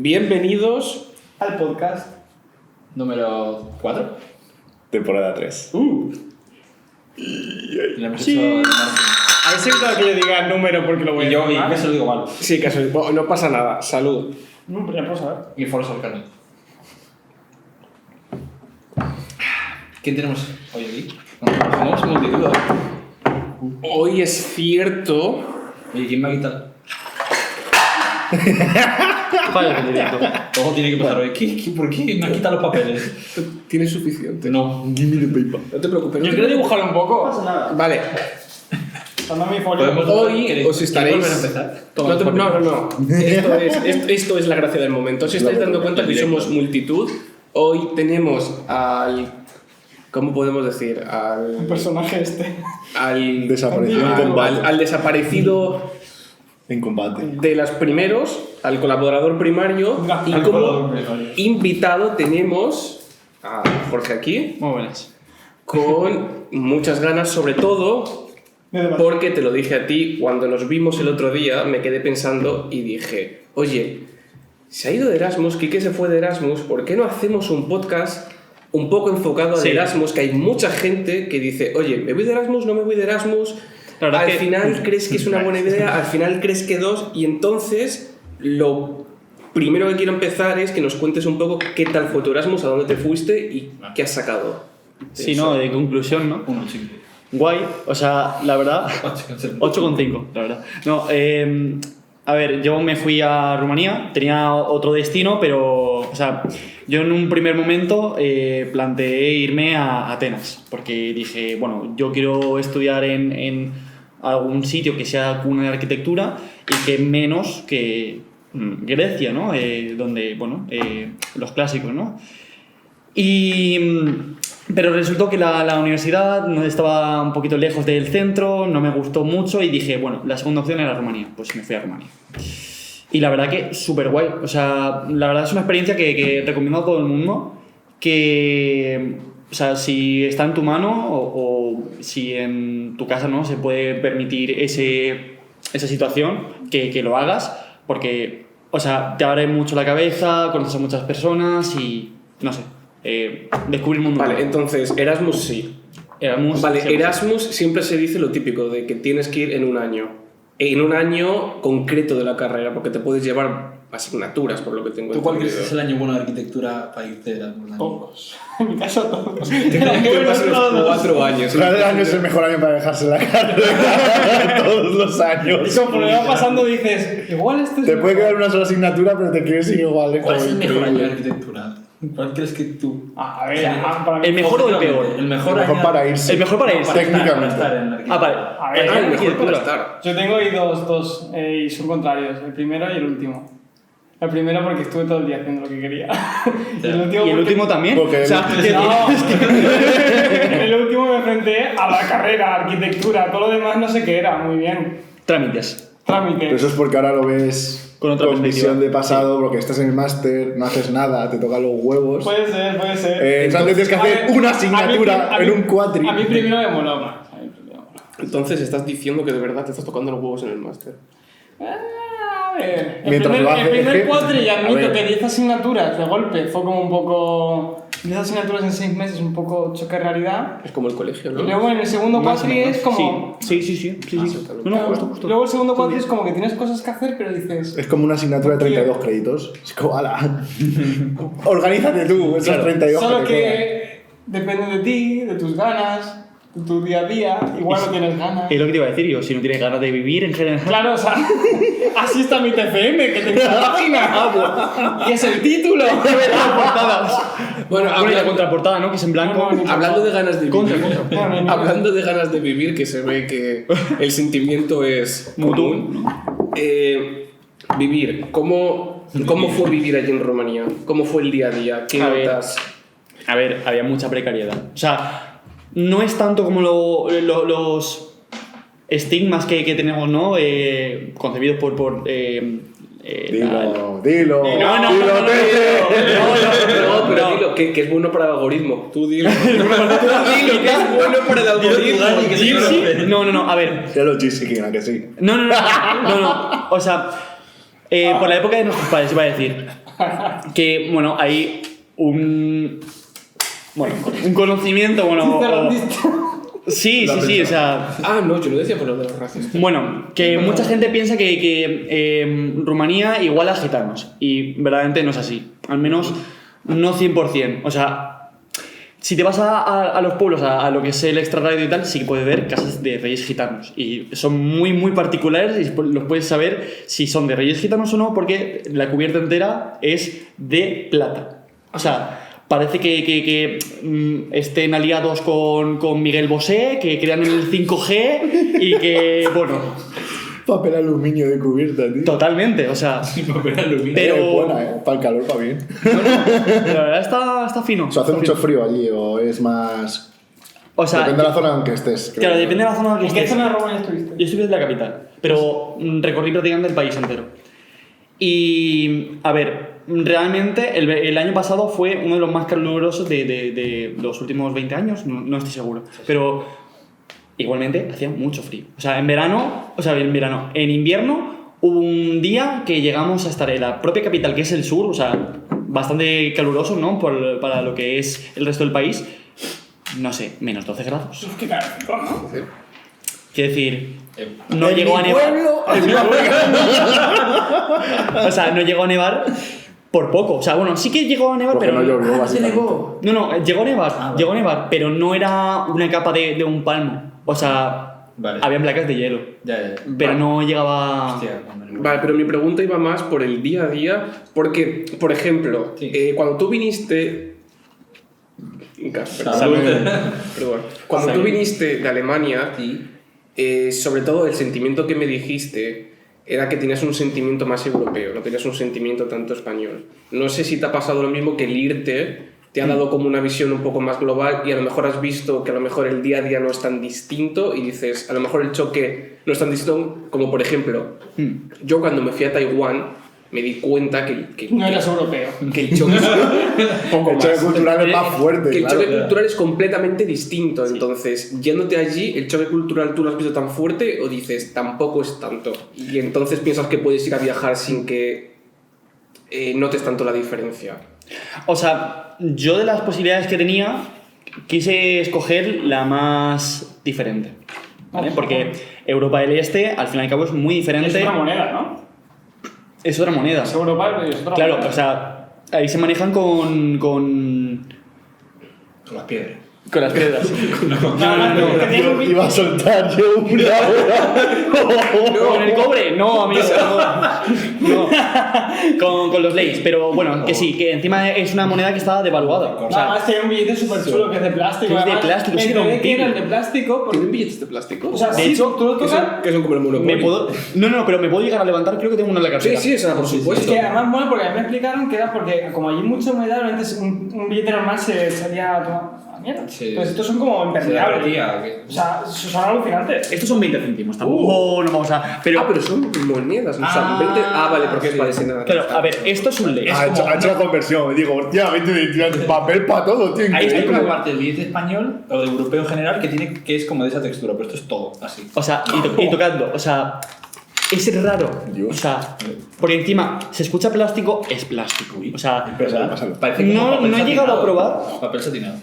Bienvenidos al podcast número 4. Temporada 3. Le hemos Sí. hecho A ver si claro que yo diga el número porque lo voy a y yo decir mal. que se lo digo mal. Sí, que soy. Bueno, no pasa nada. Salud. No, pero ya puedo saber. Y Forza Volcano. ¿Quién tenemos hoy aquí? Tenemos multitud. Hoy es cierto. Oye, ¿quién me ha quitado? Vaya, que directo. Todo tiene que pasar hoy. ¿Por qué me ha quitado los papeles? Tienes suficiente. No. Give me the paper. No te preocupes. Yo quiero dibujar un poco. No pasa nada. Vale. Dame mi folio. Podemos Hoy ¿Queréis- os estaréis. ¿queréis volver a empezar? Toma No, los papeles. no. Esto es la gracia del momento. Os estáis dando cuenta que somos multitud. Hoy tenemos al. ¿Cómo podemos decir? El Al. personaje este. Al. Desaparecido en combate. Al desaparecido En combate. de los primeros, al colaborador primario. Y Al como colaborador primario. invitado tenemos a Jorge aquí. Muy buenas. Con muchas ganas, sobre todo De debate. porque te lo dije a ti cuando nos vimos el otro día, me quedé pensando y dije, oye, se ha ido de Erasmus, Quique se fue de Erasmus, ¿por qué no hacemos un podcast un poco enfocado al Sí. Erasmus? Que hay mucha gente que dice, oye, ¿me voy de Erasmus? ¿No me voy de Erasmus? La verdad Al que- final crees que es una buena idea, al final crees que dos, y entonces lo primero que quiero empezar es que nos cuentes un poco qué tal fue tu Erasmus, a dónde te fuiste y qué has sacado. Sí, no, de conclusión, ¿no? 1,5. Guay, o sea, la verdad, 8,5. 8,5, la verdad. No, a ver, yo me fui a Rumanía, tenía otro destino, pero, o sea, yo en un primer momento planteé irme a Atenas, porque dije, bueno, yo quiero estudiar en algún sitio que sea cuna de arquitectura y que menos que Grecia, ¿no? Donde, bueno, los clásicos, ¿no? Pero resultó que la universidad no estaba un poquito lejos del centro, no me gustó mucho y dije, bueno, la segunda opción era Rumanía, pues me fui a Rumanía. Y la verdad que súper guay, o sea, la verdad es una experiencia que recomiendo a todo el mundo, que, o sea, si está en tu mano o si en tu casa no se puede permitir esa situación, que lo hagas, porque, o sea, te abre mucho la cabeza, conoces a muchas personas y, no sé, descubrir el mundo. Vale, nuevo. entonces, Erasmus sí. Erasmus, Vale, siempre. Erasmus siempre se dice lo típico de que tienes que ir en un año. En un año concreto de la carrera, porque te puedes llevar asignaturas, por lo que tengo ¿Tú cuál crees entendido. que es el año bueno de arquitectura para irte de Erasmus? Todos. En mi caso, todos. Te pasas los 4 años. Cada año es el mejor año para dejarse la carrera. Todos los Y años. conforme va pasando dices, igual esto es Te puede mejor. quedar una sola asignatura, pero te quieres ir igual. ¿Cuál es el joder, mejor año de increíble. arquitectura? ¿Cuál crees que tú? A ver, para mí. ¿El mejor o el peor? El mejor, Mejor año para irse. El mejor para irse. Técnicamente. Para estar en la arquitectura. Ah, vale. A ver, Ah, el mejor arquitectura. para estar. Yo tengo ahí dos y son contrarios, el primero y el último. El primero porque estuve todo el día haciendo lo que quería. Y el último, ¿Y el porque- último también? Porque o sea, No. El último me enfrenté a la carrera, arquitectura, todo lo demás no sé qué era, muy bien. trámites. Trámite. Pero eso es porque ahora lo ves Con otra perspectiva. visión de pasado, porque estás en el máster, no haces nada, te tocan los huevos. Puede ser, puede ser. Entonces tienes que A hacer ver, una a mí asignatura a mí- en un cuatri. A mí primero me moló más. A mí primero me moló. Entonces estás diciendo que de verdad te estás tocando los huevos en el máster. A ver, Mientras lo hace, el primer es que- cuatri ya a admito ver. que 10 asignaturas de golpe fue como un poco... 10 asignaturas en 6 meses, un poco choque de realidad. Es como el colegio, Y ¿no? luego en el segundo Más o cuatri menos. es como... Sí. No, justo. Luego el segundo cuatri es como que tienes cosas que hacer, pero dices... Es como una asignatura de 32 créditos. Es como, ala. Organízate tú, esos Claro. 32 Solo que te quedan. que depende de ti, de tus ganas, de tu día a día. Igual no tienes ganas. Es lo que te iba a decir yo, si no tienes ganas de vivir en general. Claro, o sea, así está mi TFM, que tengo una página. Y es el título. Bueno, Bueno, y la contraportada, ¿no? Que es en blanco. No, no, hablando de ganas de Contra, vivir, contra. hablando de ganas de vivir, que se ve que el sentimiento es común. Vivir, ¿cómo fue vivir allí en Rumanía? ¿Cómo fue el día a día? ¿Qué A ver. notas? A ver, había mucha precariedad. O sea, no es tanto como los estigmas que tenemos, ¿no? Concebidos por Dilo. No, pero No, dilo, que es bueno para el algoritmo. Tú dilo. Tú dilo, que es bueno para el algoritmo. No, a ver. Ya lo chisquiquina, que sí. No. O sea, por la época de nuestros padres, iba a decir. que, bueno, hay un conocimiento, bueno... Sí, o sea... Ah, no, yo lo decía por lo de los racistas. Bueno, que mucha gente piensa que Rumanía iguala a gitanos, y verdaderamente no es así, al menos no 100%. O sea, si te vas a los pueblos, a lo que es el extrarradio y tal, sí que puedes ver casas de reyes gitanos, y son muy, muy particulares, y los puedes saber si son de reyes gitanos o no, porque la cubierta entera es de plata. O sea... Parece que estén aliados con Miguel Bosé, que crean el 5G y que, bueno... Papel aluminio de cubierta, tío. Totalmente, o sea... Papel aluminio. Pero... Es buena, Para el calor, para bien. La verdad está fino. O sea, ¿hace está mucho fino. frío allí o es más...? O sea... Depende de la zona en que estés. creo. Claro, depende de la zona en la que ¿En qué estés. zona de Rumanía estuviste? Yo estuve en la capital, pero recorrí prácticamente el país entero. Y, a ver, realmente el año pasado fue uno de los más calurosos de los últimos 20 años, no estoy seguro. Pero igualmente hacía mucho frío. O sea, en invierno hubo un día que llegamos a estar en la propia capital, que es el sur, o sea, bastante caluroso, ¿no? Para lo que es el resto del país. No sé, menos 12 grados. Qué calor, ¿no? Quiero decir, no llegó a nevar. O sea, no llegó a nevar por poco. O sea, bueno, sí que llegó a nevar, Porque pero. no llovió, Se básicamente. negó. No, llegó a nevar, pero no era una capa de un palmo. O sea, Vale. habían placas de hielo. Ya. Pero no llegaba. Hostia, Vale, pero mi pregunta iba más por el día a día, porque, por ejemplo, Sí. cuando tú viniste... Casper, Salud. perdón. Cuando tú viniste de Alemania, sobre todo el sentimiento que me dijiste era que tenías un sentimiento más europeo, no tenías un sentimiento tanto español. No sé si te ha pasado lo mismo, que el irte te ha dado como una visión un poco más global y a lo mejor has visto que a lo mejor el día a día no es tan distinto y dices, a lo mejor el choque no es tan distinto, como por ejemplo, yo cuando me fui a Taiwán me di cuenta que No eras europeo. que el choque El choque cultural es más fuerte, que el claro. choque cultural es completamente distinto. Entonces, yéndote allí, ¿el choque cultural tú lo has visto tan fuerte o dices tampoco es tanto? Y entonces piensas que puedes ir a viajar sin que notes tanto la diferencia. O sea, yo de las posibilidades que tenía, quise escoger la más diferente. ¿Vale? Ojo. Porque Europa del Este, al fin y al cabo, es muy diferente. Es una moneda, ¿no? Es otra moneda. Es Europa, pero es otra Claro, moneda. o sea, ahí se manejan con Con las piedras. las piedras. No. Iba a soltar yo una hora. ¿Con el cobre? No, amigo. No. Con los leyes. Pero bueno, que sí, que encima es una moneda que está devaluada. O sea, Además tiene un billete súper chulo que es de plástico. Que es de además. plástico, es Me enteré que era el irrompible. de plástico porque... ¿Tienen billetes de plástico? O sea, De sí, hecho, tú lo tocas... que son como el Monopoly. me puedo. No, pero me puedo llegar a levantar, creo que tengo uno en la Sí, cartera. sí, esa por Es supuesto. que además mola porque a mí me explicaron que era porque como hay mucha humedad, realmente un billete normal se salía a tomar mierda. Sí. Entonces estos son como impermeables. derretía, ¿qué? O sea, son alucinantes. Estos son 20 céntimos, tampoco no vamos a. Pero, Pero son monedas. O sea, 20... vale, porque sí. parece nada. claro, a ver, esto es un ley. Ha hecho la conversión. Me digo, hostia, 20 de papel para todo, tío. Ahí Hay está. una parte del billete español o de europeo en general que es como de esa textura, pero esto es todo así. O sea, y tocando, o sea, es raro. Dios. O sea, porque encima se escucha plástico, es plástico. O sea, Pásalo. Parece como No- papel no he llegado a satinado. probar. Papel satinado.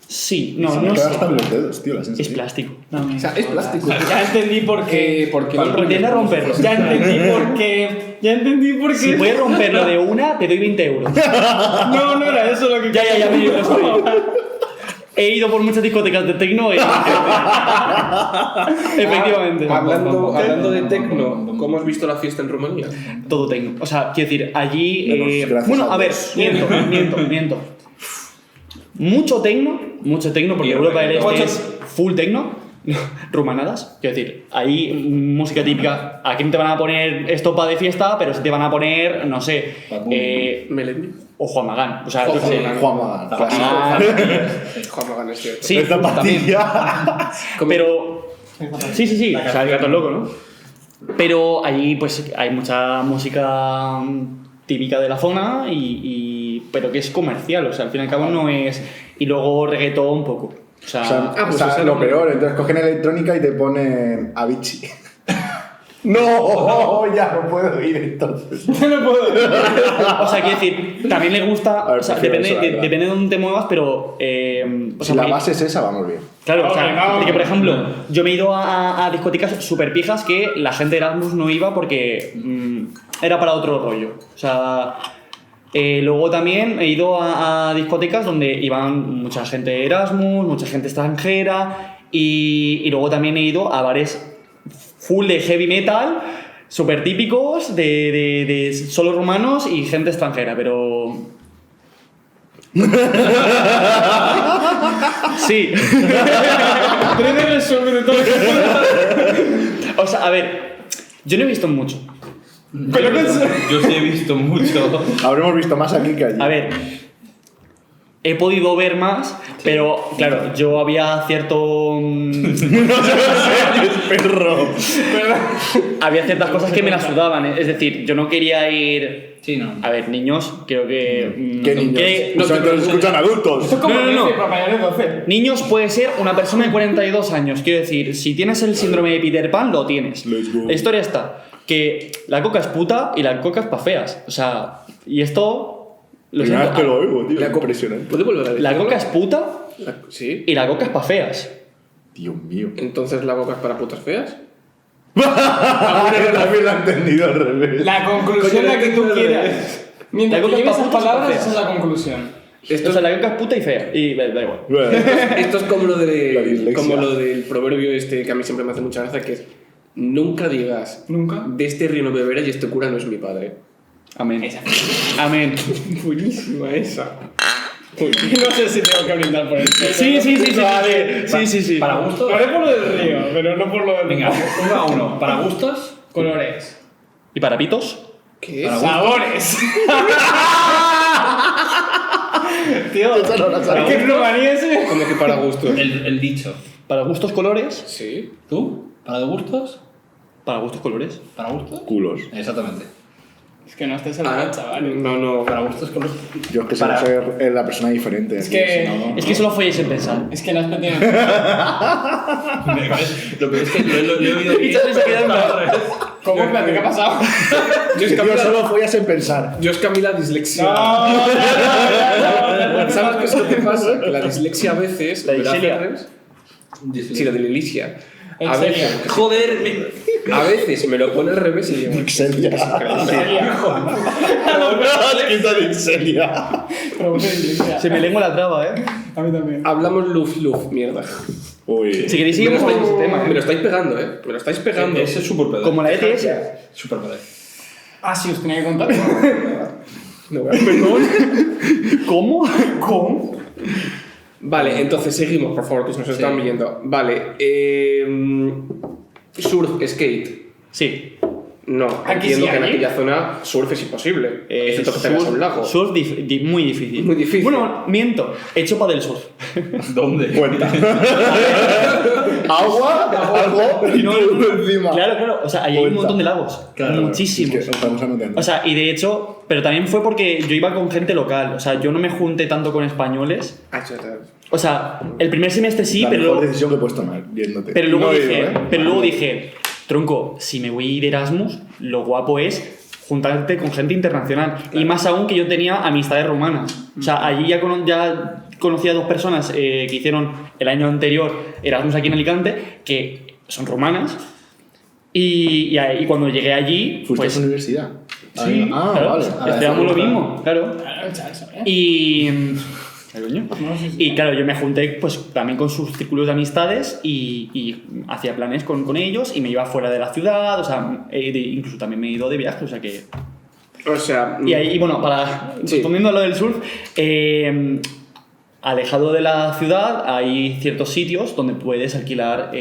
sí, no, Se me no quedan sé. hasta en los dedos, tío, la Es sensación. plástico. O sea, es plástico. Ya entendí por qué. Porque Intenta romperlo. Ya entendí por qué. Ya entendí por qué. Si puedes romperlo de una, te doy 20 euros. No, no era eso lo que Ya, me lo estoy. He ido por muchas discotecas de techno y... Efectivamente. Hablando de tecno, ¿cómo has visto la fiesta en Rumanía? Todo techno. O sea, quiero decir, allí... Menos, gracias bueno, a a ver, Dios. miento. Mucho techno, porque Y Europa del Este reggaetón. es full techno. Rumanadas, quiero decir, ahí música típica. Aquí no te van a poner estopa de fiesta, pero sí te van a poner, no sé, Melendi. o Juan Magán. O sea, yo qué sé. Juan Magán. Ah, Juan Magán es cierto. sí, Esta también. pastilla. Pero. Sí. O sea, el gato es loco, ¿no? Pero allí, pues, hay mucha música típica de la zona pero que es comercial. O sea, al fin y al cabo no es. Y luego reggaetón un poco. O sea, O sea, pues o sea, esa lo no- peor, entonces cogen electrónica y te ponen Avicii. No, ya no puedo ir entonces. No puedo. O sea, quiero decir, también le gusta. A ver, O sea, prefiero depende, eso, la verdad. depende de dónde te muevas, pero. O Si sea, la porque- base es esa, vamos bien. Claro, o sea, Vamos. de que por ejemplo, yo me he ido a discotecas súper pijas que la gente de Erasmus no iba porque era para otro rollo. O sea, luego también he ido a discotecas donde iban mucha gente de Erasmus, mucha gente extranjera y luego también he ido a bares full de heavy metal, súper típicos de solo rumanos y gente extranjera, pero... Sí. Tiene resumen de todo lo que puedo. O sea, a ver, yo no he visto mucho. Pero que es- Yo sí he visto mucho. Habremos visto más aquí que allí. A ver, he podido ver más, pero claro, yo había cierto. Perro. Había ciertas cosas que me las sudaban. Es decir, yo no quería ir. Sí, no. A ver, niños, creo que. ¿Qué niños? no, O sea, que los escuchan adultos. Esto es como No. 12, para mayores de 12. Niños puede ser una persona de 42 años. Quiero decir, si tienes el síndrome de Peter Pan, lo tienes. Let's go. La historia está que la coca es puta y la coca es pa' feas. O sea, y esto. Lo Primera vez siento, que lo oigo, tío. La co- Impresionante. ¿Puede volver a decirlo? la coca es puta Sí. y la coca es pa' feas. Dios mío. Entonces la coca es para putas feas. Ahora también lo he entendido al revés. La conclusión Coño, la que tú no quieras. Mientras La que coca lleves pa' esas putas, pa' palabras, feas. esa es la conclusión. Esto O sea, la coca es puta y fea. Y da igual. Bueno, Esto es como lo, La de, dislexia. como lo del proverbio este que a mí siempre me hace mucha gracia, que es nunca digas, Nunca. de este río no beberé y este cura no es mi padre. Amén. Esa. Amén. Buenísima esa. No sé si tengo que brindar por esto. Sí, sí, sí, sí. Vale. Sí, sí, sí. Para gustos. Lo haré por lo del río, pero no por lo del Venga, 1 a 1. Para gustos. colores. ¿Y para pitos? ¿Qué Para es? ¡Sabores! Tío, Esa no la sabía. es que en Rumanía ese... Como que para gusto. El dicho. ¿Para gustos colores? Sí. ¿Tú? ¿Para de gustos? Para gustos colores. ¿Para gustos? culos. Exactamente. Es que no estés al lado, chaval. No. Para gustos colores. Yo es que Para- sé ser la persona diferente. Es aquí, que- si no- Es que solo folláis en pensar. Es que no has metido... Lo peor es que lo he oído Y Charlie se queda en plan- ¿Cómo? Espérate, ¿qué ha pasado? Yo es Que, tío, Camila, solo follas en pensar. yo es Camila dislexia. No. ¿Sabes qué es lo que pasa? Que la dislexia a veces... La me la hace dislexia. al revés. Sí, la de Lilicia. ¿En A serio? veces, Joder, a veces me lo pone al revés y digo... Ixelia. Quita de Ixelia. Se me lengua la traba, ¿eh? A mí también. Hablamos luf, mierda. Uy. Si queréis Me seguir lo, con estáis, ese tema, me lo ¿eh? estáis pegando, ¿eh? Me lo estáis pegando. ese es súper pedo. Como la ETS. Súper pedo. Ah, sí, os tenía que contar. No, perdón. ¿Cómo? ¿Cómo? Vale, entonces seguimos, por favor, que se nos están viendo. Vale, surf, skate. Sí. No, Aquí entiendo sí, que en allí. aquella zona surf es imposible. Excepto que tengas un lago. Surf muy difícil. Muy difícil. Bueno, miento. He hecho para del surf. ¿Dónde? Cuenta. Agua, algo y tú encima. Claro, claro. O sea, ahí hay un montón de lagos. Claro, Muchísimos. Es que estamos anotando. O sea, y de hecho, pero también fue porque yo iba con gente local. O sea, yo no me junté tanto con españoles. Ah, chata. O sea, el primer semestre sí, la pero mejor luego, decisión que puedes tomar, viéndote. pero luego No he dije, ido, ¿eh? pero luego dije, tronco, si me voy de Erasmus, lo guapo es juntarte con gente internacional. Y más aún que yo tenía amistades rumanas. O sea, allí ya conocí a 2 personas que hicieron el año anterior Erasmus aquí en Alicante, que son rumanas. Y cuando llegué allí, ¿Fuiste a pues... esa universidad? Sí, Ah, claro, vale. estudiamos lo mismo, claro. Claro, chaval, ¿sabes? Y... ¿Qué coño? No, sí, sí. Y claro, yo me junté pues también con sus círculos de amistades y hacía planes con ellos y me iba fuera de la ciudad, o sea, incluso también me he ido de viaje, o sea que... O sea, Y ahí, bueno, Sí. respondiendo a lo del surf, alejado de la ciudad hay ciertos sitios donde puedes alquilar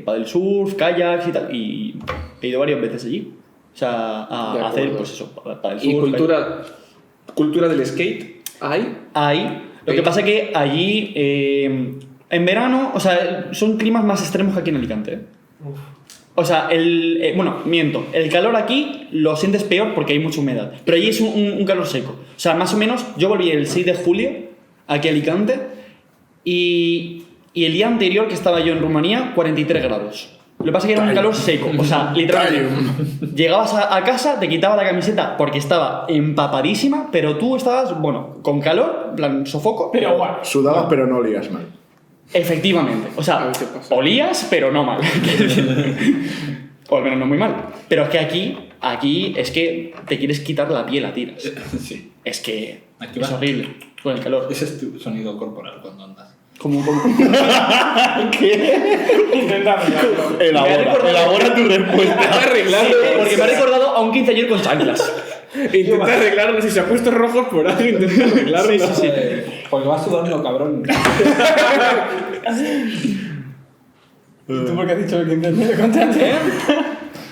paddle surf, kayaks y tal, y he ido varias veces allí. O sea, De a hacer acuerdo. pues eso, paddle surf. ¿y cultura del skate? ¿Hay? Ahí. Lo que pasa es que allí, en verano, o sea, son climas más extremos que aquí en Alicante. ¿eh? O sea, bueno, miento. El calor aquí lo sientes peor porque hay mucha humedad. Pero allí es un calor seco. O sea, más o menos, yo volví el 6 de julio aquí a Alicante y el día anterior que estaba yo en Rumanía, 43 grados. Lo que pasa es que era un calor seco. O sea, literalmente. Llegabas a casa, te quitaba la camiseta porque estaba empapadísima, pero tú estabas, bueno, con calor, en plan sofoco. Pero bueno. Sudabas, pero no olías mal. Efectivamente. O A sea, veces pasa. olías, pero no mal. O al menos no muy mal. Pero es que aquí es que te quieres quitar la piel a tiras. Sí. Es que Aquí es va. horrible con el calor. Ese es tu sonido corporal cuando andas. Como Intenta arreglarlo. Elabora tu respuesta. Intenta arreglarlo. porque me ha recordado a un quinceañero con chanclas. Intenta arreglarlo. Si se ha puesto rojos por algo, intenta arreglarlo. Porque vas sudando, cabrón. ¿Y tú por qué has dicho que intenta contarte?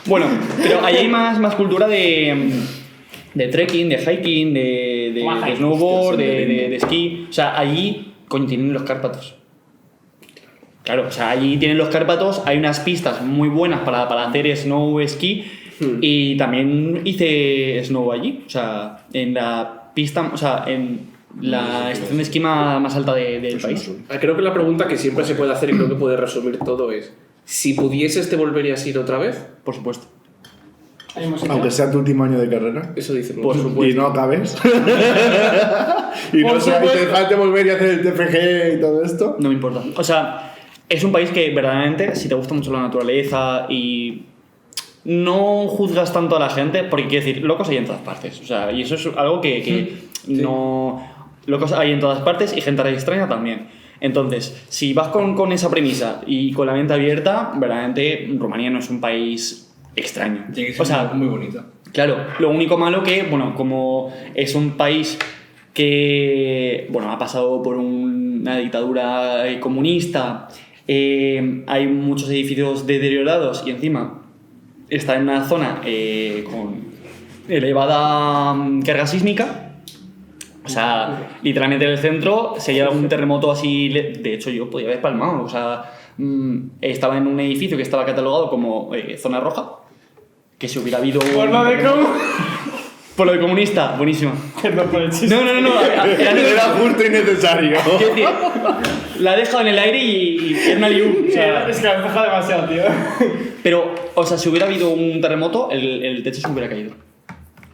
Bueno, pero ahí hay más cultura de trekking, de hiking, de snowboard, de esquí. O sea, allí, coño, tienen los Cárpatos. Claro, o sea, allí tienen los Cárpatos, hay unas pistas muy buenas para hacer snow, esquí. Y también hice snow allí. O sea, en la pista, o sea, en la estación de esquí más alta del país. Creo que la pregunta que siempre se puede hacer y creo que puede resumir todo es: si pudieses, ¿te volverías a ir otra vez? Por supuesto. Hay música. Aunque sea tu último año de carrera. Eso dice Por mucho. supuesto. Y no acabes. y Por no sea, y te supuesto. falte volver y hacer el TFG y todo esto. No me importa. O sea, es un país que verdaderamente, si te gusta mucho la naturaleza y no juzgas tanto a la gente, porque quiero decir, locos hay en todas partes. O sea, y eso es algo que no... Locos hay en todas partes y gente extraña también. Entonces, si vas con esa premisa y con la mente abierta, verdaderamente Rumanía no es un país extraño. Tiene que ser O sea, muy bonito. claro, lo único malo que, bueno, como es un país que, bueno, ha pasado por una dictadura comunista, hay muchos edificios deteriorados y encima está en una zona con elevada carga sísmica. O sea, literalmente en el centro, si hay algún terremoto así, de hecho yo podía haber palmado. O sea, estaba en un edificio que estaba catalogado como zona roja, que si hubiera habido... Por lo de cómo. Por lo de comunista, buenísimo. Perdón por el chiste. No, Era justo y necesario. quiero decir, la he dejado en el aire y era una liu. O sea, Es que me has dejado demasiado, tío. pero, o sea, si hubiera habido un terremoto, el techo se hubiera caído.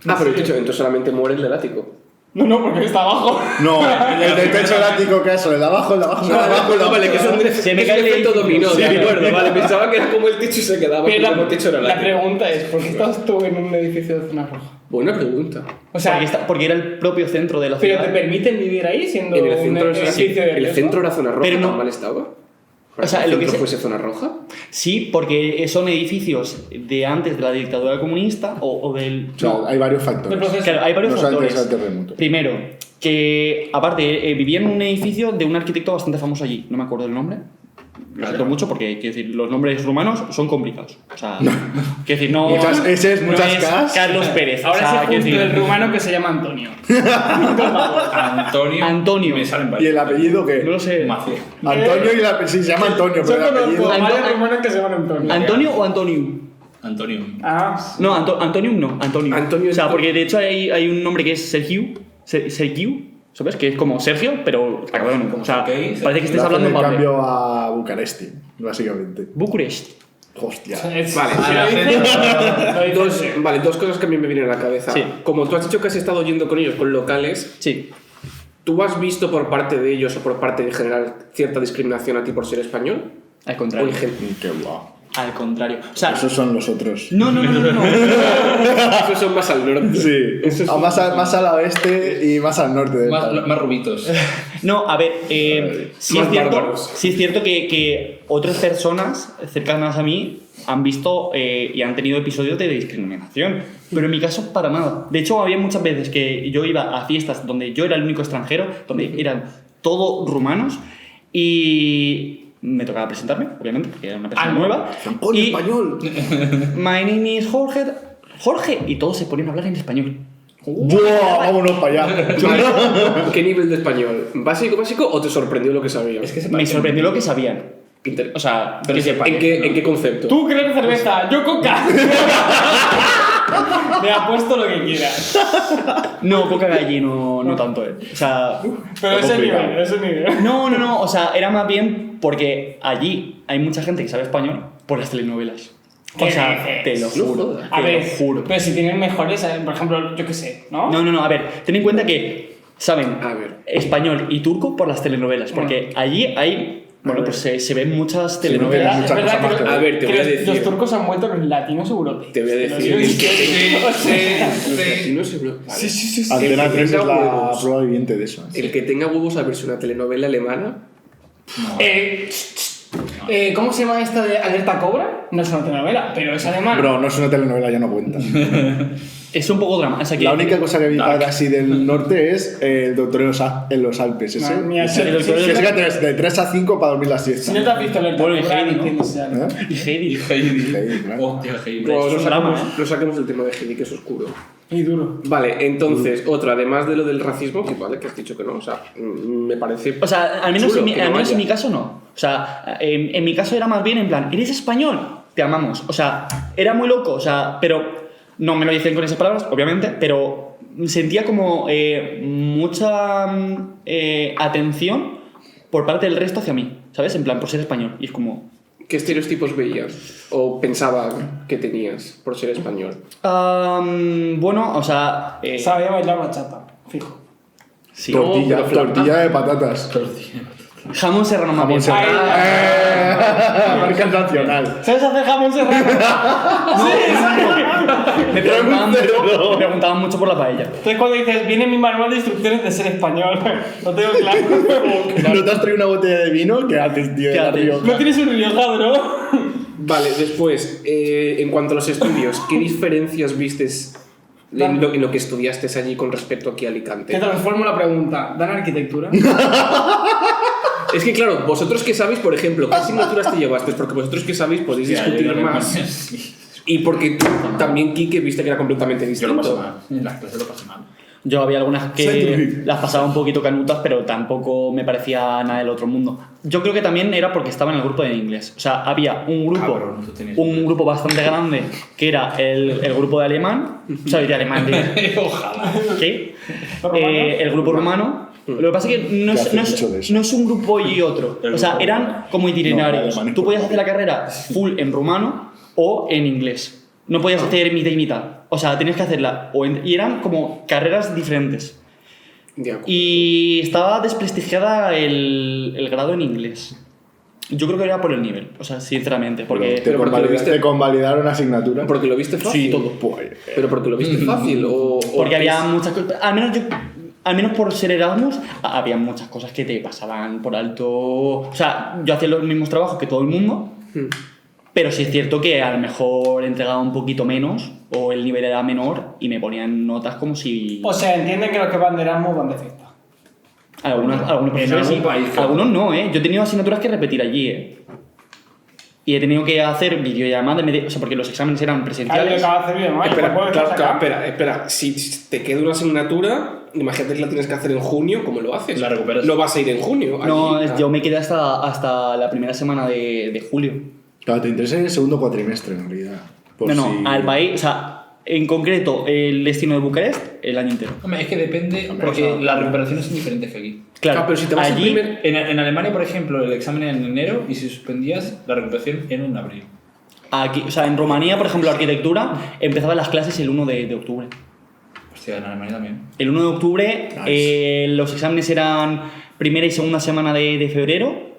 Ah, pero el techo, entonces solamente muere el del ático. No, porque está abajo. No, el del techo del ático, ¿qué es? El de abajo, el de abajo, el de abajo, el de abajo. Vale, que es un Se me es cae un el efecto edificio. dominó, de Sí. acuerdo. Vale, pensaba que era como el techo y se quedaba Pero como el techo era el la ático. pregunta es, ¿por qué estás tú en un edificio de zona roja? Buena pregunta. O sea, Porque era el propio centro de la ¿pero ciudad. te permiten vivir ahí siendo En el un centro, edificio de el riesgo? centro era zona roja, Pero no- ¿tan mal estaba? O sea, ¿El lo que centro se- fuese zona roja? Sí, porque son edificios de antes de la dictadura comunista o del... O sea, hay varios Del factores. proceso. Claro, hay varios No solamente factores. es el terremoto. Primero, que aparte vivía en un edificio de un arquitecto bastante famoso allí, no me acuerdo el nombre. Lo siento mucho porque, quiero decir, los nombres rumanos son complicados. O sea, quiero decir, no. Muchas S's, no muchas es Ks. Carlos Pérez. Ahora o sea, sí quiero justo decir, el rumano que se llama Antonio. Antonio. Antonio. Me salen ¿Y varios. el apellido qué? No lo sé. Maciel. Antonio y el apellido. Sí, se llama Antonio, Yo pero el conozco apellido. a varios Anto- rumanos que se llaman Antonio. ¿Antonio o Antonio? Antonio. Ah, No, Antonium no, Antonio. Antonio o sea, es- porque de hecho hay un nombre que es Sergio. Sergio, ¿sabes? Que es como Sergio, pero acabado en U. O sea, Ok, parece que Le estés hacen hablando en el papel. cambio a Bucaresti, básicamente. Bucarest. Hostia. Vale, si a la lo dices, dos cosas que a mí me vienen a la cabeza. Sí. Como tú has dicho que has estado yendo con ellos, con locales, Sí. ¿tú has visto por parte de ellos o por parte en general cierta discriminación a ti por ser español? Al O contrario. en general. Qué guau. Al contrario. O sea, Esos son los otros. no. Esos son más al norte. Sí, Eso es- más al oeste y más al norte del país. Más rubitos. No, a ver, sí, Más es cierto, bárbaros. sí es cierto que otras personas cercanas a mí han visto y han tenido episodios de discriminación, pero en mi caso para nada. De hecho, había muchas veces que yo iba a fiestas donde yo era el único extranjero, donde eran todos rumanos y me tocaba presentarme, obviamente, porque era una persona nueva. ¡Con y español! My name is Jorge. Jorge, y todos se ponían a hablar en español. ¡Buah! Vámonos para allá. Vale. ¿Qué nivel de español? ¿Básico o te sorprendió lo que sabías? Es que se Me parecen sorprendió mucho. lo que sabían. O sea, Pero que se sepan. ¿En qué concepto? tú crees cerveza, yo coca. Me apuesto lo que quieras. No, coca allí no tanto, O sea, Pero ese complicado. nivel, ese nivel. no, o sea, era más bien porque allí hay mucha gente que sabe español por las telenovelas. ¿Qué O sea, te lo dices? juro. A te ver, lo juro. pero si tienen mejores, por ejemplo, yo qué sé, ¿no? No, a ver, ten en cuenta que saben A ver. español y turco por las telenovelas, porque allí hay, bueno, pues se ven muchas Sí, telenovelas. Es muchas verdad cosas que más A ver, te voy a los decir. turcos han vuelto los latinos europeos. Te voy a decir. Los el que tenga- o sea, los latinos europeos. Vale. sí. Antena El que 3 es tenga la huevos. prueba viviente de eso. El que tenga huevos a verse una telenovela alemana. ¿Cómo se llama esta de Alerta Cobra? No es una telenovela, pero es alemana. Bro, no es una telenovela, ya no cuenta. Es un poco drama. O sea, que La única cosa que vi así del norte es el doctor en los Alpes. Ese, Madre mía, ese, sí, ese sí, que sí. de 3 a 5 para dormir la siesta. Si no te has visto Alerta Bueno, y Cobra, Heidi, no ¿no? entiendes algo. ¿Eh? Y Heidi. Heidi. claro. Hostia, Heidi. No, es un drama, ¿eh? no saquemos el tema de Heidi, que es oscuro. Y duro. Vale, entonces, otro, además de lo del racismo, que vale, que has dicho que no, o sea, me parece. O sea, al menos, chulo en mi, que no al menos en vaya. mi caso no. O sea, en mi caso era más bien en plan, ¿eres español? Te amamos. O sea, era muy loco, o sea, pero no me lo dicen con esas palabras, obviamente, pero sentía como mucha atención por parte del resto hacia mí, ¿sabes? En plan, por ser español. Y es como... ¿Qué estereotipos veías? ¿O pensaba que tenías por ser español? Bueno, o sea... Sabía bailar bachata, fijo. sí. Tortilla, pero flauta. tortilla de patatas. Jamón serrano más Jamón bien. serrano. Marca nacional. ¿Sabes hacer jamón serrano? Me preguntaban mucho por la paella. Entonces cuando dices, viene mi manual de instrucciones de ser español, no tengo claro. ¿No te has traído una botella de vino? ¿Qué haces, tío? de ¿Qué La haces? Rioja. No tienes un riojado, ¿no? Vale, después, en cuanto a los estudios, ¿qué diferencias vistes en lo que estudiaste allí con respecto aquí a Alicante? Te transformo la pregunta. ¿Dan arquitectura? Es que claro, vosotros que sabéis, por ejemplo, ¿qué asignaturas te llevaste? Porque vosotros que sabéis podéis discutir más. Y porque tú también, Quique, viste que era completamente Yo lo pasé distinto. mal. En las clases lo pasé mal. Yo había algunas que Scientific. las pasaba un poquito canutas, pero tampoco me parecía nada del otro mundo. Yo creo que también era porque estaba en el grupo de inglés. O sea, había un grupo, Cabrón, tú tenías- un grupo bastante grande que era el grupo de alemán. O sea, de alemán, Ojalá. ¿qué? ¿Rumano? El grupo rumano. Lo que pasa es que no ¿Qué es, hace no, mucho de es, eso? no es un grupo y otro. El O sea, grupo eran como itinerarios. No, alemán es Tú podías por hacer la carrera full en rumano o en inglés. No podías hacer mitad y mitad. O sea, tenías que hacerla. Y eran como carreras diferentes. De acuerdo. Y estaba desprestigiada el grado en inglés. Yo creo que era por el nivel, o sea, sinceramente, porque... Pero porque lo viste- ¿Te convalidaron asignatura? ¿Porque lo viste fácil? Sí, todo. Pues, ¿Pero porque lo viste fácil? O Porque había es- muchas cosas... Al menos por ser Erasmus, había muchas cosas que te pasaban por alto... O sea, yo hacía los mismos trabajos que todo el mundo, Hmm. pero sí es cierto que a lo mejor entregaba un poquito menos, o el nivel era menor, y me ponían notas como si... O sea, entienden que los que van de Erasmus van de fiesta. Algunos En profesores sí, algún país, claro. algunos no, ¿eh? Yo he tenido asignaturas que repetir allí, Y he tenido que hacer videollamadas, o sea, porque los exámenes eran Claro, yo presenciales. acabo de hacer bien, Espera, ¿puedo claro, sacar? espera. Si te queda una asignatura, imagínate que la tienes que hacer en junio, ¿cómo lo haces? La recuperas. No vas a ir en junio. No, allí, yo me quedé hasta la primera semana de julio. claro, te interesa en el segundo cuatrimestre, en realidad. Por No, si- al país, o sea, en concreto, el destino de Bucarest, el año entero. Hombre, es que depende, porque las recuperaciones son diferentes que aquí. Claro, Ah, pero si te vas allí, el primer... En Alemania, por ejemplo, el examen era en enero y si suspendías, la recuperación era en abril. aquí, o sea, en Rumanía, por ejemplo, arquitectura, empezaban las clases el 1 de octubre. Hostia, en Alemania también. El 1 de octubre, los exámenes eran primera y segunda semana de febrero,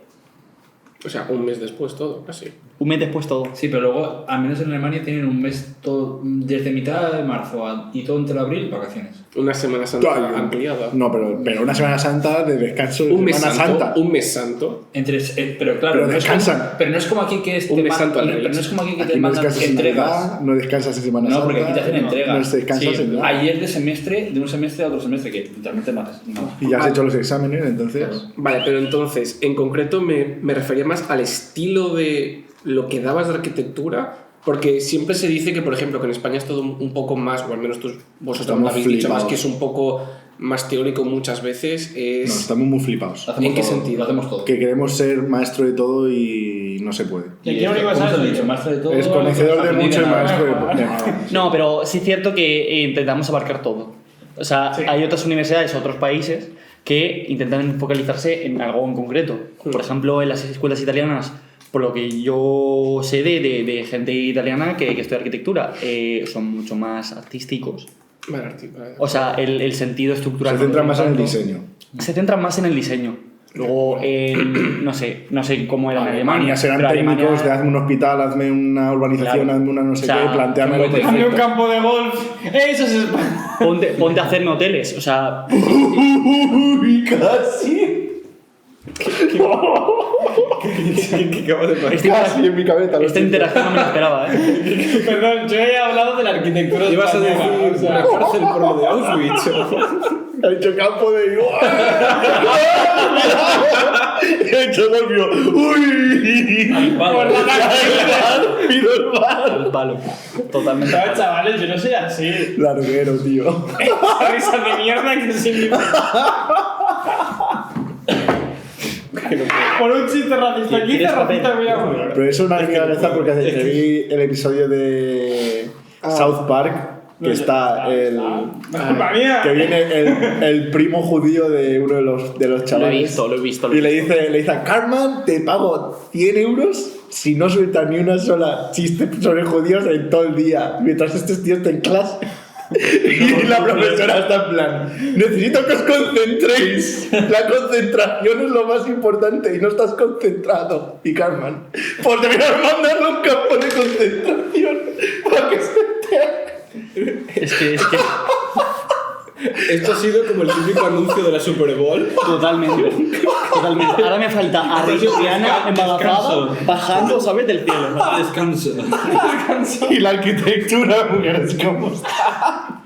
O sea, un mes después todo, casi. un mes después todo. Sí, pero luego, al menos en Alemania, tienen un mes todo, desde mitad de marzo y todo entre abril, vacaciones. Una Semana Santa Claro, ampliada. No, pero una Semana Santa de descanso de Un mes Semana santo. Santa. Un mes santo. Pero claro, Pero no es descansan. como, pero no es como aquí que es Un te mes man- santo al pero revés. no es como aquí que Aquí te no mandan descansas en entregas. Navidad, no descansas en Semana No, Santa. porque aquí te hacen entregas. No descansas Sí, en nada. ayer de semestre, de un semestre a otro semestre, que literalmente no haces nada. Y ya has hecho los exámenes, entonces... Vale, pero entonces, en concreto me refería más al estilo de lo que dabas de arquitectura, porque siempre se dice que, por ejemplo, que en España es todo un poco más, o al menos vosotros Estamos me lo habéis dicho más, flipados. que es un poco más teórico muchas veces. No, Es... estamos muy flipados. Lo hacemos ¿En qué todo, sentido? Lo hacemos todo. Que queremos ser maestro de todo y no se puede. ¿De qué universidad ¿Cómo se lo he es? dicho? Maestro de todo. Es conocedor de aprendí mucho y nada. maestro de nada. No, pero sí es cierto que intentamos abarcar todo. O sea, hay otras universidades, otros países que intentan focalizarse en algo en concreto. Por ejemplo, en las escuelas italianas por lo que yo sé de gente italiana que estudia arquitectura, son mucho más artísticos. Vale, vale. O sea, el sentido estructural. Se centran más en el diseño. Se centran más en el diseño. Luego, no sé cómo era en Alemania. Serán pero técnicos Alemania- de hazme un hospital, hazme una urbanización, Claro. hazme una no sé O sea, qué, planteármelo Hazme un perfecto. campo de golf. Eso es España. Ponte a hacerme hoteles. O sea, Uy, casi. ¿Qué acaba de pasar? Casi en mi cabeza. lo esta siento. interacción no me la esperaba, ¿eh? Perdón, yo he hablado de la arquitectura Ibas a española, decir o sea, una cárcel por lo de Auschwitz. Ha hecho campo de. Ha hecho golpeo. Uy. por la tranquilidad. Pido el bar. Al palo. Totalmente. No, chavales, yo no soy así. Larguero, tío. Esa risa de mierda que se me... Por un chiste racista. ¿Quién ¿Quieres es racista? papel? Voy a morir. Pero eso una milanesa porque vi el episodio de South Park que está el. Culpa mía. Que viene el primo judío de uno de los Lo he chavales. visto, lo he visto. Y le dice a Cartman, te pago 100 euros si no sueltas ni una sola chiste sobre judíos en todo el día, mientras estos tíos estén en clase. Y la profesora está en plan, necesito que os concentréis. La concentración es lo más importante y no estás concentrado. Y Cartman, pues deberías mandarle a un campo de concentración para que se entere. Es que Esto ha sido como el típico anuncio de la Super Bowl. totalmente. Ahora me falta a Rihanna embarazada bajando, ¿sabes? Del cielo. Descanso. Y la arquitectura, mujeres, ¿cómo está?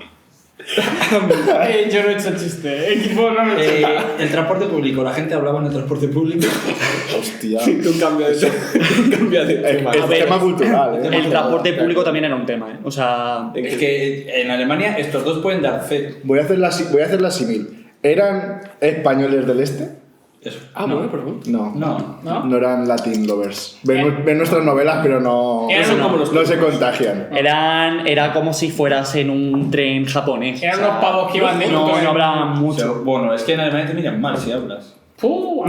Yo no he hecho chiste. Equipo no he hecho nada. El transporte público. La gente hablaba en el transporte público. Hostia. Tú cambia de tema. Es ver, tema cultural, ¿eh? El transporte público también era un tema, ¿eh? O sea, Es que en Alemania estos dos pueden dar fe. Voy a hacer la símil. ¿Eran españoles del este? Eso. Ah, bueno, perdón. No. No. No eran Latin lovers. Ven nuestras novelas, pero no se contagian. era como si fueras en un tren japonés. Eran los pavos que iban de No luto, hablaban O sea, mucho. bueno, es que en Alemania te miran mal si hablas. No,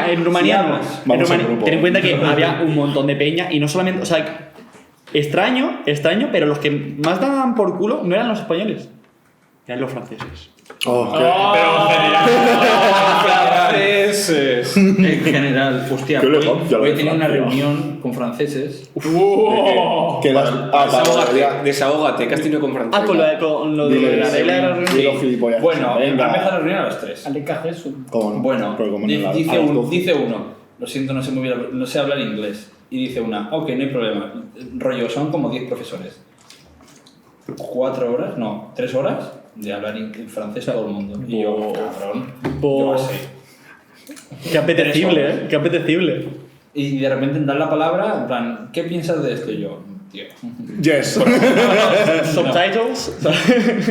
en Rumanía no. hablas. En Vamos al Rumanía, grupo. ten en cuenta que había un montón de peña y no solamente, o sea, extraño, pero los que más daban por culo no eran los españoles, eran los franceses. Oh, qué- Franceses. En general, hostia, Qué hoy elegancia la he de tenido una Francia. reunión con franceses. que las- Desahógate, que has tenido con Francia. Con lo de la regla de la reunión. Dilo, gilipollas. Bueno, Venga. empezó la reunión a las 3. Aleca Jesús. ¿Cómo no? Bueno, Pero como no, a las dice 12. uno, lo siento, no sé hablar inglés. Y dice una, ok, no hay problema. Rollo, son como 10 profesores. 4 horas, no, 3 horas de hablar en francés a todo el mundo. Y yo, cabrón, yo así. Qué apetecible, ¿eh? Qué apetecible. Y de repente dan la palabra, en plan, ¿qué piensas de esto? Y yo, tío. Yes. Subtitles.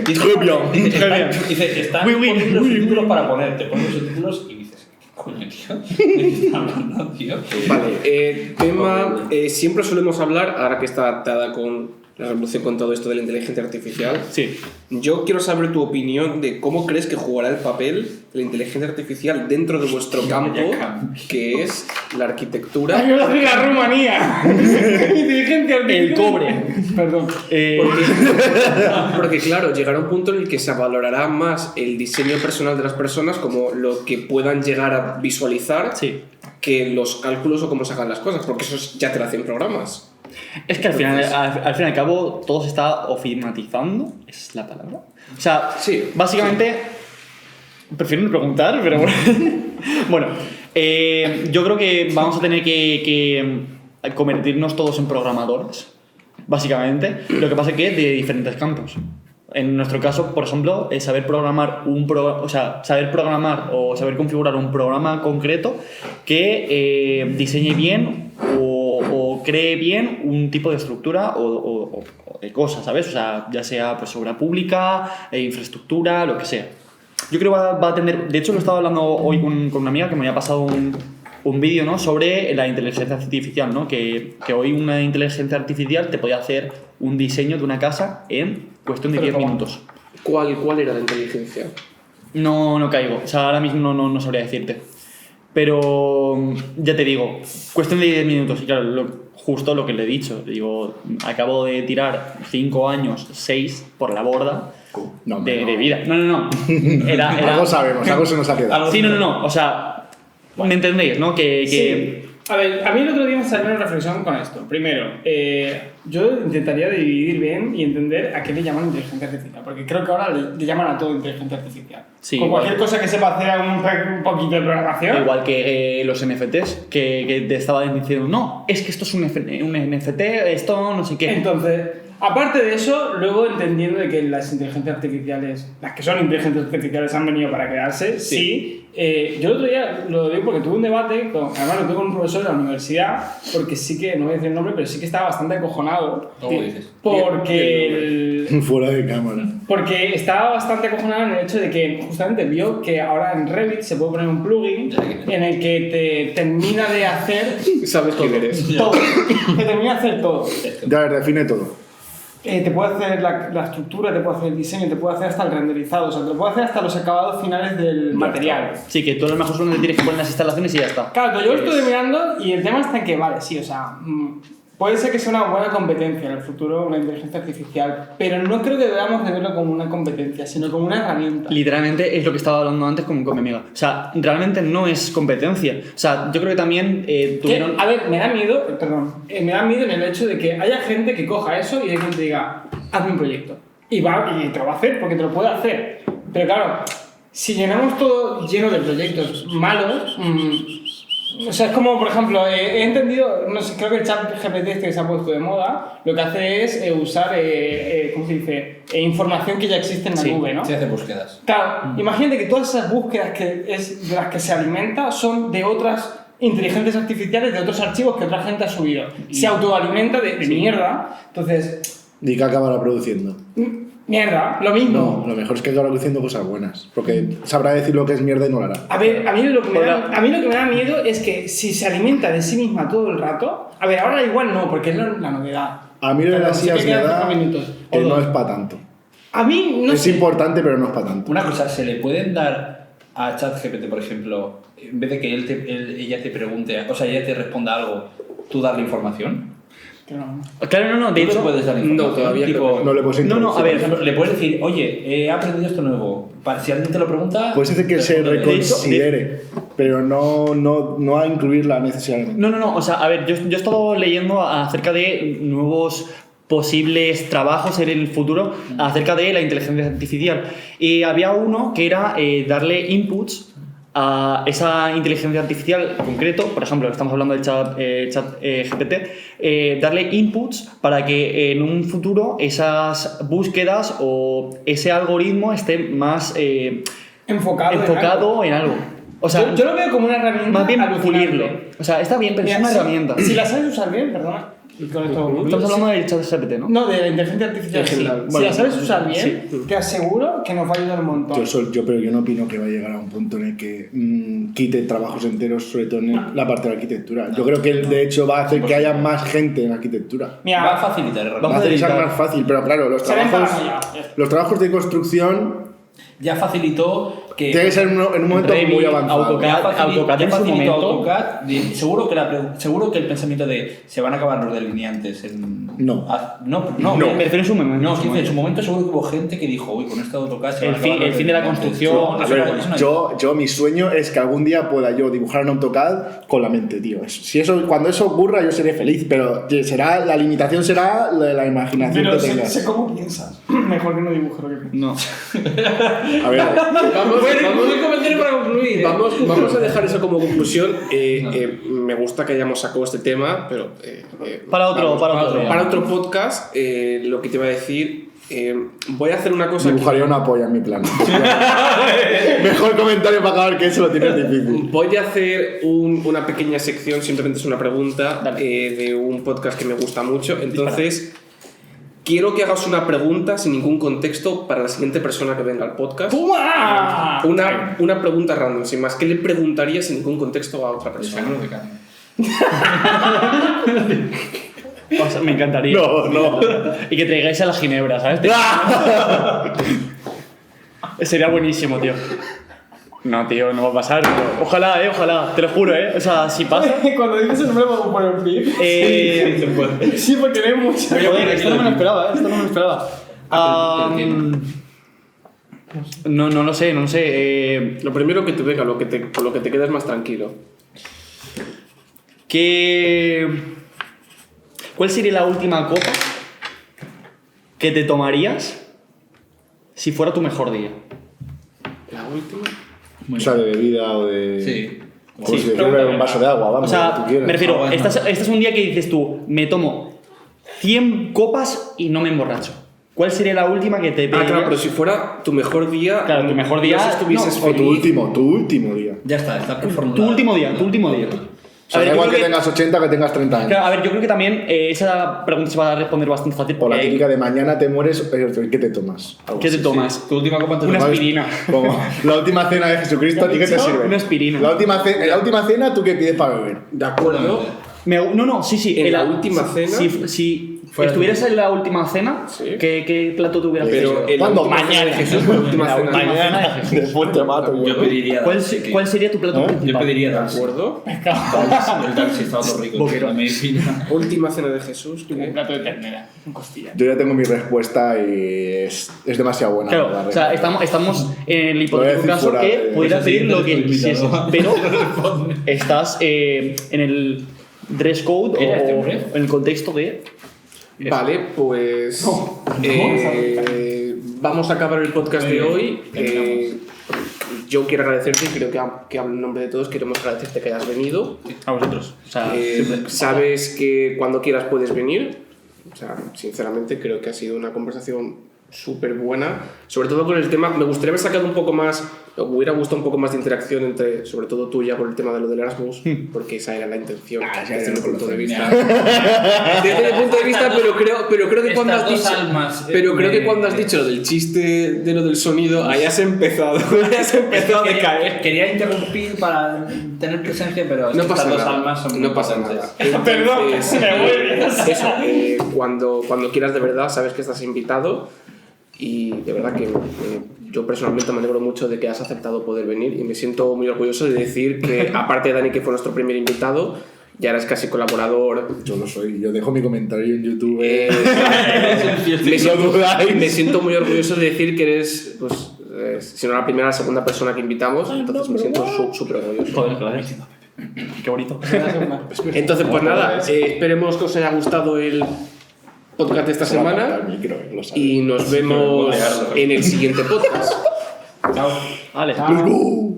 Dice, dice, están Oui, oui, poniendo los oui, subtítulos para ponerte. Pones los subtítulos y dices, ¿qué coño, tío? ¿De qué está hablando, tío? Vale, tema. Siempre solemos hablar, ahora que está atada con la revolución con todo esto de la inteligencia artificial. Sí. Yo quiero saber tu opinión de cómo crees que jugará el papel de la inteligencia artificial dentro de vuestro campo, que es la arquitectura. Ay, yo soy la Rumanía. Inteligencia artificial. El cobre. Perdón. Porque claro, llegará un punto en el que se valorará más el diseño personal de las personas como lo que puedan llegar a visualizar Sí. que los cálculos o cómo se hagan las cosas, porque eso ya te lo hacen programas. Es que al fin y al cabo todo se está ofimatizando, es la palabra. O sea, Sí. básicamente, prefiero no preguntar, pero bueno. Bueno, yo creo que vamos a tener que convertirnos todos en programadores, básicamente. Lo que pasa es que de diferentes campos. En nuestro caso, por ejemplo, es saber programar saber programar o saber configurar un programa concreto que diseñe bien o cree bien un tipo de estructura o de cosas, ¿sabes? O sea, ya sea pues obra pública, infraestructura, lo que sea. Yo creo que va a tener... De hecho, lo estaba hablando hoy con una amiga que me había pasado un vídeo, ¿no?, sobre la inteligencia artificial, ¿no? Que hoy una inteligencia artificial te podía hacer un diseño de una casa en cuestión de 10 minutos. ¿Cuál era la inteligencia? No caigo. O sea, ahora mismo no sabría decirte. Pero ya te digo, cuestión de 10 minutos. Y claro, justo lo que le he dicho. Digo, acabo de tirar 5 años, 6 por la borda de vida. No. Era Algo sabemos, algo se nos ha quedado. Sí, no. O sea, ¿me entendéis, no? Sí. A ver, a mí el otro día me salió una reflexión con esto. Primero, yo intentaría dividir bien y entender a qué le llaman inteligencia artificial, porque creo que ahora le llaman a todo inteligencia artificial. Sí, con cualquier igual. cosa que sepa hacer un poquito de programación. Igual que los NFTs, que te estaban diciendo, no, es que esto es un NFT, esto no sé qué. Entonces, aparte de eso, luego entendiendo de que las inteligencias artificiales, las que son inteligencias artificiales han venido para quedarse, sí. Yo el otro día lo digo porque tuve un debate, además lo tuve con un profesor de la universidad, porque sí que, no voy a decir el nombre, pero sí que estaba bastante acojonado. ¿Cómo dices? Porque Fuera de cámara. Porque estaba bastante acojonado en el hecho de que justamente vio que ahora en Revit se puede poner un plugin en el que te termina de hacer Sabes quién eres. todo. Te termina de hacer todo. Ya, define todo. Te puede hacer la estructura, te puede hacer el diseño, te puede hacer hasta el renderizado, o sea, te lo puede hacer hasta los acabados finales del material. Sí, que tú a lo mejor solo te tienes que poner las instalaciones y ya está. Claro, yo lo estoy mirando y el tema está en que, vale, sí, o sea, puede ser que sea una buena competencia en el futuro, una inteligencia artificial, pero no creo que debamos de verlo como una competencia, sino como una herramienta. Literalmente es lo que estaba hablando antes con mi amiga. O sea, realmente no es competencia. O sea, yo creo que también tuvieron... A ver, me da miedo en el hecho de que haya gente que coja eso y de que te diga, hazme un proyecto. Y te lo va a hacer porque te lo puede hacer. Pero claro, si llenamos todo lleno de proyectos malos... o sea, es como, por ejemplo, he entendido, no sé, creo que el chat GPT este que se ha puesto de moda, lo que hace es usar, ¿cómo se dice? Información que ya existe en la nube, ¿no? Se hace búsquedas. Claro, imagínate que todas esas búsquedas de las que se alimenta son de otras inteligencias artificiales, de otros archivos que otra gente ha subido. Se autoalimenta de mierda, entonces... ¿Y qué acabará produciendo? Mierda, lo mismo. No, lo mejor es que acabará produciendo cosas buenas. Porque sabrá decir lo que es mierda y no lo hará. A ver, a mí lo que me da miedo es que si se alimenta de sí misma todo el rato... A ver, ahora igual no, porque es la novedad. A mí lo de las sí que IAs me quedan da 5 minutos. que no es para tanto. A mí no Es sé. importante, pero no es para tanto. Una cosa, ¿se le pueden dar a ChatGPT, por ejemplo, en vez de que ella te pregunte, o sea, ella te responda algo, tú darle información? Claro, no, de ¿Tú le hecho... puedes dar información? No, todavía Tipo, no. No le puedes No, introducir. a ver, por ejemplo, le puedes decir, oye, he aprendido esto nuevo. Si alguien te lo pregunta... Puedes decir que se respóndele. reconsidere, pero no a incluirla necesariamente. No, o sea, a ver, yo he estado leyendo acerca de nuevos posibles trabajos en el futuro acerca de la inteligencia artificial. Y había uno que era darle inputs a esa inteligencia artificial concreto, por ejemplo, estamos hablando del chat GPT, darle inputs para que en un futuro esas búsquedas o ese algoritmo esté más enfocado en algo. O sea, yo lo veo como una herramienta más bien alucinante. pulirlo. O sea, está bien, pero es Mira, una herramienta. Si la sabes usar bien, perdona. Y con esto Estamos hablando del chat GPT, ¿no? No, de la inteligencia artificial. En Sí. general. Si Bueno, la sabes usar bien, sí. te aseguro que nos va a ayudar un montón. Pero yo no opino que va a llegar a un punto en el que quite trabajos enteros, sobre todo en la parte de la arquitectura. Yo creo que de hecho va a hacer que haya más gente en arquitectura. Mira, Va a facilitar. Va Va a hacer que sea más fácil, pero claro, los trabajos de construcción Ya facilitó que... tiene que ser en un momento Revit, muy avanzado. AutoCAD en su facilitó momento. AutoCAD, seguro que el pensamiento de se van a acabar los delineantes en... No. No, Me refiero en su momento. No, sí, en su momento seguro que hubo gente que dijo, uy, con esto de AutoCAD se van a acabar los El fin de la delineantes". construcción. A ver, yo mi sueño es que algún día pueda yo dibujar en AutoCAD con la mente, tío. Cuando eso ocurra yo seré feliz, pero la limitación será la imaginación pero que tengas. sé cómo piensas. Mejor que no dibuje lo que piensas. No. A ver, Buen comentario para concluir. Vamos a dejar eso como conclusión. Me gusta que hayamos sacado este tema, pero... Para otro podcast, lo que te iba a decir... voy a hacer una cosa dibujaría una polla en mi plan. Mejor comentario para acabar que eso lo tienes difícil. Voy a hacer una pequeña sección, simplemente es una pregunta de un podcast que me gusta mucho. Entonces, quiero que hagas una pregunta sin ningún contexto para la siguiente persona que venga al podcast. ¡Puma! Una pregunta random, sin más. ¿Qué le preguntarías sin ningún contexto a otra persona? O sea, me encantaría. No. Y que traigáis a la ginebra, ¿sabes? Sería buenísimo, tío. No, tío, no va a pasar, tío. Ojalá, te lo juro, O sea, si pasa... Cuando dices el nombre, vamos a poner un pip. Sí, porque no hay mucha. Joder, esto no me lo esperaba, No lo sé. Lo primero que te venga, con lo que te quedes más tranquilo. ¿Cuál sería la última copa que te tomarías si fuera tu mejor día? La última. O sea, de bebida o de... Sí. O si quieres beber un vaso de agua, vamos, O sea, lo que tú quieras. me refiero, bueno. estás un día que dices tú, me tomo 100 copas y no me emborracho. ¿Cuál sería la última que te Ah, claro, pero si fuera tu mejor día. Claro, tu mejor día, No sé si estuvieses O tu feliz. último día. Ya está tu formulado. último día. O sea, A ver, da yo igual que creo tengas 80 que tengas 30 años. Claro, a ver, yo creo que también esa pregunta se va a responder bastante fácil. O la porque- típica de mañana te mueres, ¿qué te tomas? Algo ¿Qué te así. tomas? Tu última copa te Una tomas- aspirina. Como la última cena de Jesucristo, ¿a ti qué te sirve? Una aspirina. La última cena, ¿tú qué pides para beber? De acuerdo. Sí. En la última cena- Si Fuera estuvieras en la última cena, Sí. ¿qué plato te hubieras Pero pedido? en la ¿Cuándo? última cena de Jesús, la última cena. Mañana de Jesús. Después te mato, Yo pediría. ¿Cuál sería tu plato ¿Eh? principal? Yo pediría ¿De taxi. acuerdo? El taxi estaba todo rico. Boquerón. La medicina. Última cena de Jesús. Un ¿qué? plato de ternera, un costilla. Yo ya tengo mi respuesta y es demasiado buena. Claro, la o sea, verdad. estamos en el Lo voy a hipotético decir caso fuera que de- pudieras Eso pedir sí, lo que te quisieses, invitado. pero estás en el dress code ¿Era este o hombre? en el contexto de... Vale, pues. Vamos a acabar el podcast de hoy. Yo quiero agradecerte y creo que hablo en nombre de todos. Queremos agradecerte que hayas venido. A vosotros. O sea, Sabes que cuando quieras puedes venir. O sea, sinceramente creo que ha sido una conversación súper buena. Sobre todo con el tema, me gustaría haber sacado un poco más, me hubiera gustado un poco más de interacción entre, sobre todo tuya, con el tema de lo del Erasmus, porque esa era la intención desde mi punto de vista. Desde mi punto de vista, pero creo que cuando has Estas dos dicho, almas, pero creo que me- cuando has dicho lo del chiste de lo del sonido, ahí has empezado, a decaer. Quería interrumpir para tener presencia, pero es No que pasa estas dos nada. almas son No muy pasa potentes. nada. Perdón, Entonces, me vuelve. Eso, cuando quieras de verdad, sabes que estás invitado y de verdad que yo personalmente me alegro mucho de que has aceptado poder venir y me siento muy orgulloso de decir que, aparte de Dani, que fue nuestro primer invitado, ya eres casi colaborador. Yo lo soy, yo dejo mi comentario en YouTube. Me siento muy orgulloso de decir que eres, pues, si no la primera, la segunda persona que invitamos, entonces me siento súper orgulloso. joder, claro. Qué bonito. Entonces, pues nada, esperemos que os haya gustado el podcast de esta semana y nos vemos en el siguiente podcast. Chao. Vale. Let's go.